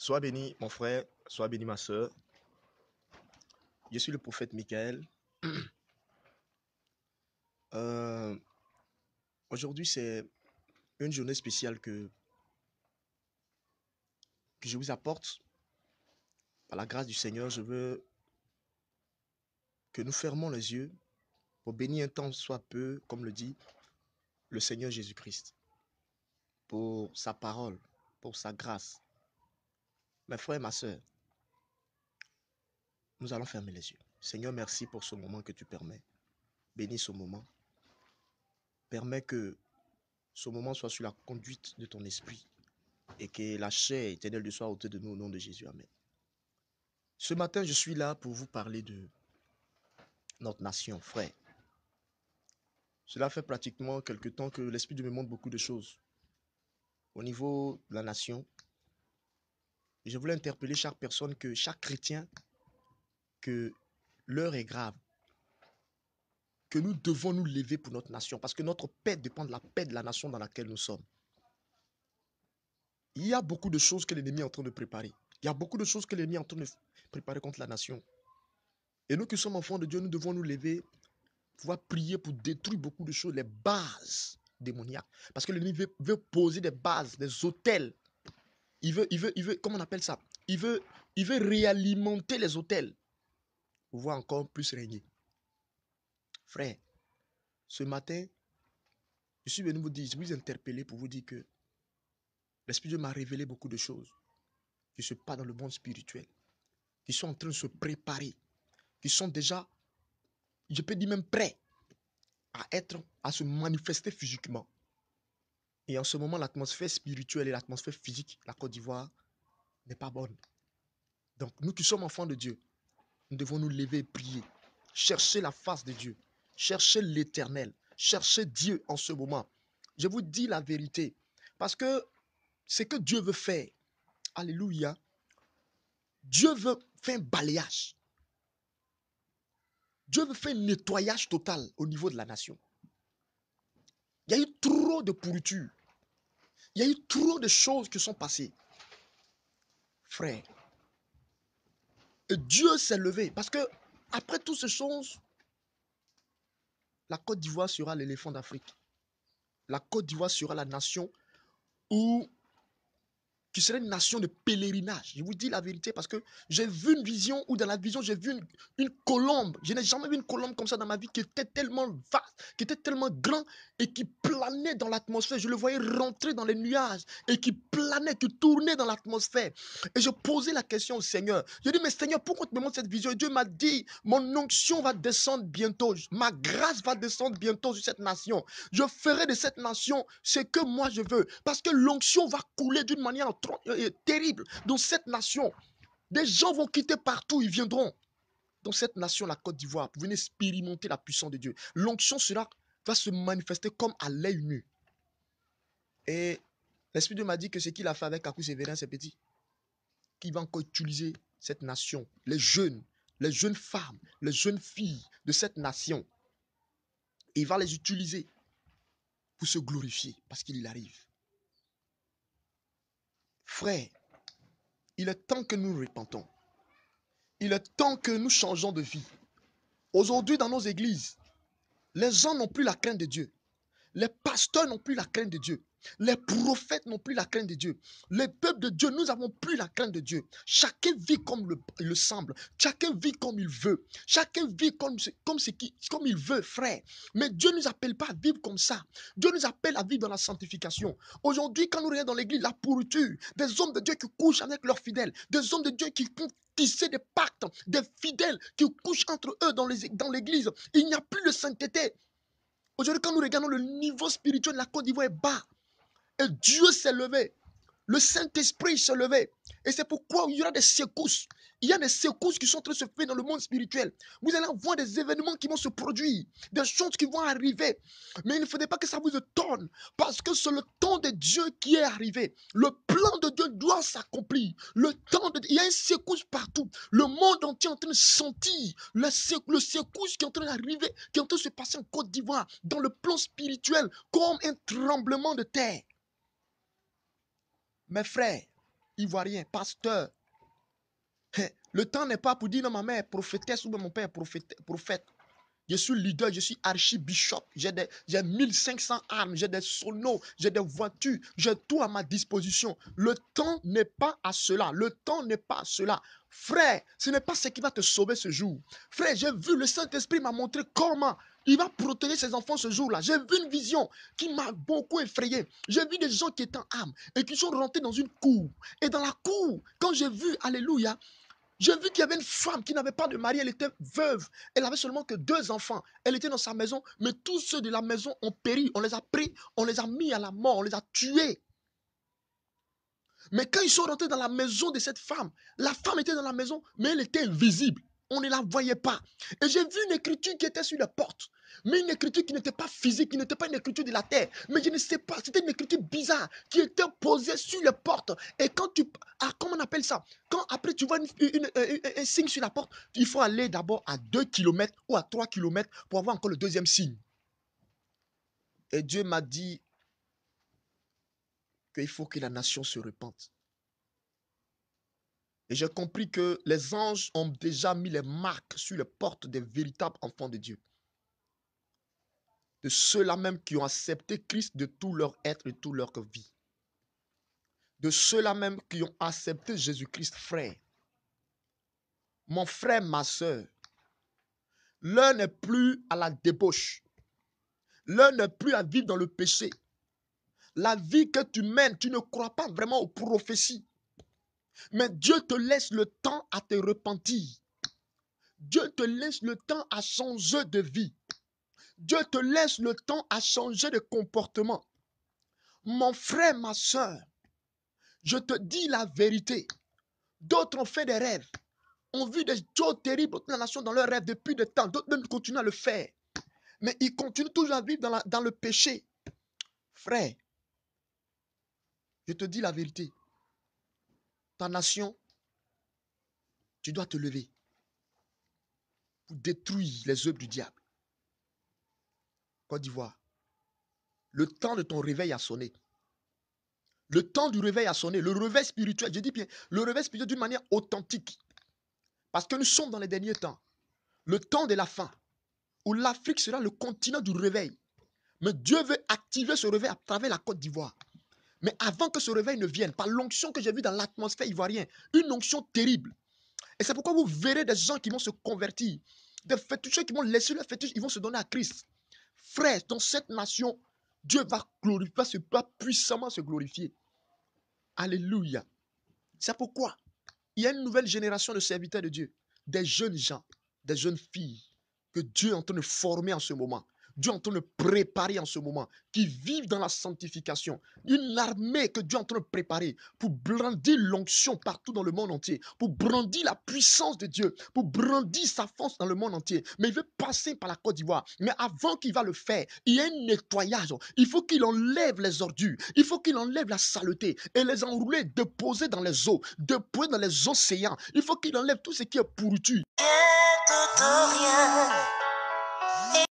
Sois béni, mon frère, sois béni, ma soeur. Je suis le prophète Michael. Euh, Aujourd'hui, c'est une journée spéciale que je vous apporte. Par la grâce du Seigneur, je veux que nous fermons les yeux pour bénir un temps soit peu, comme le dit le Seigneur Jésus-Christ, pour sa parole, pour sa grâce. Mes frères, ma soeur, nous allons fermer les yeux. Seigneur, merci pour ce moment que tu permets. Bénis ce moment. Permets que ce moment soit sous la conduite de ton esprit et que la chair éternelle de soit ôtée de nous au nom de Jésus. Amen. Ce matin, je suis là pour vous parler de notre nation, frère. Cela fait pratiquement quelque temps que l'Esprit de Dieu me montre beaucoup de choses. Au niveau de la nation, je voulais interpeller chaque personne, chaque chrétien, que l'heure est grave, que nous devons nous lever pour notre nation, parce que notre paix dépend de la paix de la nation dans laquelle nous sommes. Il y a beaucoup de choses que l'ennemi est en train de préparer. Il y a beaucoup de choses que l'ennemi est en train de préparer contre la nation. Et nous qui sommes enfants de Dieu, nous devons nous lever, pouvoir prier pour détruire beaucoup de choses, les bases démoniaques. Parce que l'ennemi veut poser des bases, des autels. Il veut, comment on appelle ça? Il veut réalimenter les autels pour voir encore plus régner. Frère, ce matin, je suis venu vous interpeller pour vous dire que l'Esprit de Dieu m'a révélé beaucoup de choses qui se passent dans le monde spirituel, qui sont en train de se préparer, qui sont déjà, je peux dire même prêts à se manifester physiquement. Et en ce moment, l'atmosphère spirituelle et l'atmosphère physique, la Côte d'Ivoire, n'est pas bonne. Donc, nous qui sommes enfants de Dieu, nous devons nous lever et prier, chercher la face de Dieu, chercher l'Éternel, chercher Dieu en ce moment. Je vous dis la vérité, parce que ce que Dieu veut faire, alléluia, Dieu veut faire un balayage. Dieu veut faire un nettoyage total au niveau de la nation. Il y a eu trop de pourriture. Il y a eu trop de choses qui sont passées. Frère, et Dieu s'est levé, parce que après toutes ces choses, la Côte d'Ivoire sera l'éléphant d'Afrique. La Côte d'Ivoire sera la nation qui serait une nation de pèlerinage. Je vous dis la vérité parce que j'ai vu une vision où dans la vision, j'ai vu une colombe. Je n'ai jamais vu une colombe comme ça dans ma vie qui était tellement vaste, qui était tellement grand et qui planait dans l'atmosphère. Je le voyais rentrer dans les nuages et qui planait, qui tournait dans l'atmosphère. Et je posais la question au Seigneur. Je dis, mais Seigneur, pourquoi tu me montres cette vision? Et Dieu m'a dit, mon onction va descendre bientôt. Ma grâce va descendre bientôt sur cette nation. Je ferai de cette nation ce que moi je veux. Parce que l'onction va couler d'une manière terrible dans cette nation. Des gens vont quitter partout, ils viendront dans cette nation, la Côte d'Ivoire, pour venir expérimenter la puissance de Dieu. L'onction va se manifester comme à l'œil nu. Et l'Esprit de Dieu m'a dit que ce qu'il a fait avec Akou Sévérin, c'est petit. Qu'il va encore utiliser cette nation, les jeunes femmes, les jeunes filles de cette nation. Et il va les utiliser pour se glorifier, parce qu'il arrive. Frère, il est temps que nous nous repentons. Il est temps que nous changeons de vie. Aujourd'hui, dans nos églises, les gens n'ont plus la crainte de Dieu. Les pasteurs n'ont plus la crainte de Dieu. Les prophètes n'ont plus la crainte de Dieu. Les peuples de Dieu, nous n'avons plus la crainte de Dieu. Chacun vit comme le semble. Chacun vit comme il veut. Chacun vit comme il veut, frère. Mais Dieu ne nous appelle pas à vivre comme ça. Dieu nous appelle à vivre dans la sanctification. Aujourd'hui, quand nous regardons dans l'église, la pourriture, des hommes de Dieu qui couchent avec leurs fidèles, des hommes de Dieu qui tisser des pactes, des fidèles qui couchent entre eux dans l'église. Il n'y a plus de sainteté. Aujourd'hui, quand nous regardons le niveau spirituel de la Côte d'Ivoire est bas. Et Dieu s'est levé. Le Saint-Esprit s'est levé. Et c'est pourquoi il y aura des secousses. Il y a des secousses qui sont en train de se faire dans le monde spirituel. Vous allez voir des événements qui vont se produire. Des choses qui vont arriver. Mais il ne faudrait pas que ça vous étonne. Parce que c'est le temps de Dieu qui est arrivé. Le plan de Dieu doit s'accomplir. Il y a une secousse partout. Le monde entier est en train de sentir le secousse qui est en train d'arriver, qui est en train de se passer en Côte d'Ivoire, dans le plan spirituel, comme un tremblement de terre. Mes frères, ivoirien, pasteur. Le temps n'est pas pour dire non, ma mère est prophétesse ou mon père est prophète. Je suis leader, je suis archibishop, j'ai 1500 armes, j'ai des sonos, j'ai des voitures, j'ai tout à ma disposition. Le temps n'est pas à cela, le temps n'est pas à cela. Frère, ce n'est pas ce qui va te sauver ce jour. Frère, j'ai vu, le Saint-Esprit m'a montré comment il va protéger ses enfants ce jour-là. J'ai vu une vision qui m'a beaucoup effrayé. J'ai vu des gens qui étaient en armes et qui sont rentrés dans une cour. Et dans la cour, quand j'ai vu, alléluia, j'ai vu qu'il y avait une femme qui n'avait pas de mari, elle était veuve. Elle avait seulement que 2 enfants. Elle était dans sa maison, mais tous ceux de la maison ont péri. On les a pris, on les a mis à la mort, on les a tués. Mais quand ils sont rentrés dans la maison de cette femme, la femme était dans la maison, mais elle était invisible. On ne la voyait pas. Et j'ai vu une écriture qui était sur la porte. Mais une écriture qui n'était pas physique, qui n'était pas une écriture de la terre. Mais je ne sais pas, c'était une écriture bizarre qui était posée sur la porte. Et quand tu... comment on appelle ça? Quand après tu vois un signe sur la porte, il faut aller d'abord à 2 km ou à 3 km pour avoir encore le deuxième signe. Et Dieu m'a dit qu'il faut que la nation se repente. Et j'ai compris que les anges ont déjà mis les marques sur les portes des véritables enfants de Dieu. De ceux-là même qui ont accepté Christ de tout leur être et de toute leur vie. De ceux-là même qui ont accepté Jésus-Christ, frère. Mon frère, ma soeur, l'heure n'est plus à la débauche. L'heure n'est plus à vivre dans le péché. La vie que tu mènes, tu ne crois pas vraiment aux prophéties. Mais Dieu te laisse le temps à te repentir. Dieu te laisse le temps à changer de vie. Dieu te laisse le temps à changer de comportement. Mon frère, ma soeur, je te dis la vérité. D'autres ont fait des rêves, ont vu des choses terribles dans la nation dans leurs rêves depuis des temps. D'autres même continuent à le faire. Mais ils continuent toujours à vivre dans le péché. Frère, je te dis la vérité. Ta nation, tu dois te lever pour détruire les œuvres du diable. Côte d'Ivoire, le temps de ton réveil a sonné. Le temps du réveil a sonné. Le réveil spirituel, je dis bien, le réveil spirituel d'une manière authentique. Parce que nous sommes dans les derniers temps. Le temps de la fin. Où l'Afrique sera le continent du réveil. Mais Dieu veut activer ce réveil à travers la Côte d'Ivoire. Mais avant que ce réveil ne vienne, par l'onction que j'ai vue dans l'atmosphère ivoirienne, une onction terrible. Et c'est pourquoi vous verrez des gens qui vont se convertir. Des féticheurs qui vont laisser leur fétiche, ils vont se donner à Christ. Frère, dans cette nation, Dieu va puissamment se glorifier. Alléluia. C'est pourquoi il y a une nouvelle génération de serviteurs de Dieu. Des jeunes gens, des jeunes filles que Dieu est en train de former en ce moment. Dieu est en train de préparer en ce moment, qui vivent dans la sanctification. Une armée que Dieu est en train de préparer pour brandir l'onction partout dans le monde entier, pour brandir la puissance de Dieu, pour brandir sa force dans le monde entier. Mais il veut passer par la Côte d'Ivoire. Mais avant qu'il va le faire, il y a un nettoyage. Il faut qu'il enlève les ordures. Il faut qu'il enlève la saleté et les enrouler, déposer dans les eaux, déposer dans les océans. Il faut qu'il enlève tout ce qui est pourriture.